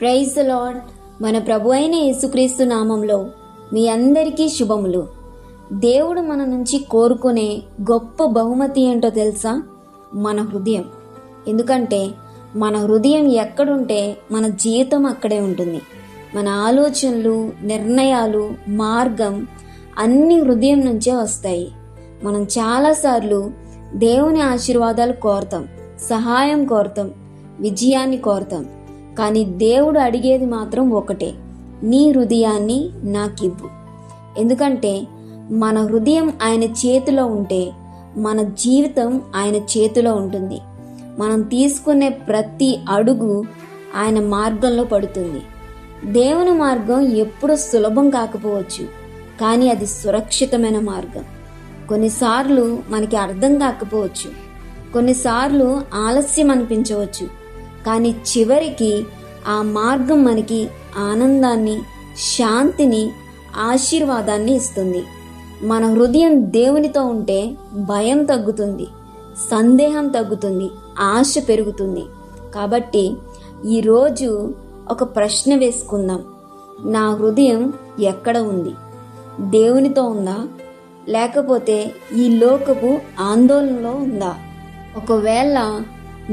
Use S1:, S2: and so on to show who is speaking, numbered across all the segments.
S1: Praise the lord. మన ప్రభు అయిన యేసుక్రీస్తు నామంలో మీ అందరికీ శుభములు. దేవుడు మన నుంచి కోరుకునే గొప్ప బహుమతి ఏంటో తెలుసా? మన హృదయం. ఎందుకంటే మన హృదయం ఎక్కడుంటే మన జీవితం అక్కడే ఉంటుంది. మన ఆలోచనలు, నిర్ణయాలు, మార్గం అన్ని హృదయం నుంచే వస్తాయి. మనం చాలాసార్లు దేవుని ఆశీర్వాదాలు కోరతాం, సహాయం కోరతాం, విజయాన్ని కోరతాం. కానీ దేవుడు అడిగేది మాత్రం ఒకటే, నీ హృదయాన్ని నాకివ్వు. ఎందుకంటే మన హృదయం ఆయన చేతిలో ఉంటే మన జీవితం ఆయన చేతిలో ఉంటుంది. మనం తీసుకునే ప్రతి అడుగు ఆయన మార్గంలో పడుతుంది. దేవుని మార్గం ఎప్పుడు సులభం కాకపోవచ్చు, కానీ అది సురక్షితమైన మార్గం. కొన్నిసార్లు మనకి అర్థం కాకపోవచ్చు, కొన్నిసార్లు ఆలస్యం అనిపించవచ్చు, కానీ చివరికి ఆ మార్గం మనకి ఆనందాన్ని, శాంతిని, ఆశీర్వాదాన్ని ఇస్తుంది. మన హృదయం దేవునితో ఉంటే భయం తగ్గుతుంది, సందేహం తగ్గుతుంది, ఆశ పెరుగుతుంది. కాబట్టి ఈరోజు ఒక ప్రశ్న వేసుకుందాం. నా హృదయం ఎక్కడ ఉంది? దేవునితో ఉందా, లేకపోతే ఈ లోకపు ఆందోళనలో ఉందా? ఒకవేళ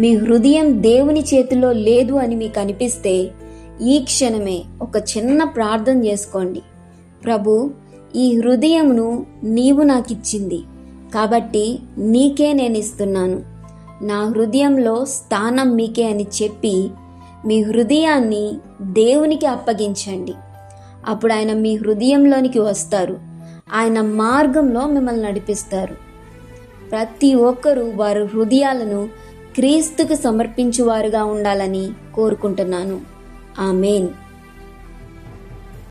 S1: మీ హృదయం దేవుని చేతిలో లేదు అని మీకు అనిపిస్తే ఈ క్షణమే ఒక చిన్న ప్రార్థన చేసుకోండి. ప్రభు, ఈ హృదయమును నీవు నాకిచ్చింది కాబట్టి నీకే నేను ఇస్తున్నాను. నా హృదయంలో స్థానం మీకే అని చెప్పి మీ హృదయాన్ని దేవునికి అప్పగించండి. అప్పుడు ఆయన మీ హృదయంలోనికి వస్తారు. ఆయన మార్గంలో మిమ్మల్ని నడిపిస్తారు. ప్రతి ఒక్కరూ వారి హృదయాలను క్రీస్తుకు సమర్పించువారుగా ఉండాలని కోరుకుంటున్నాను. ఆమేన్.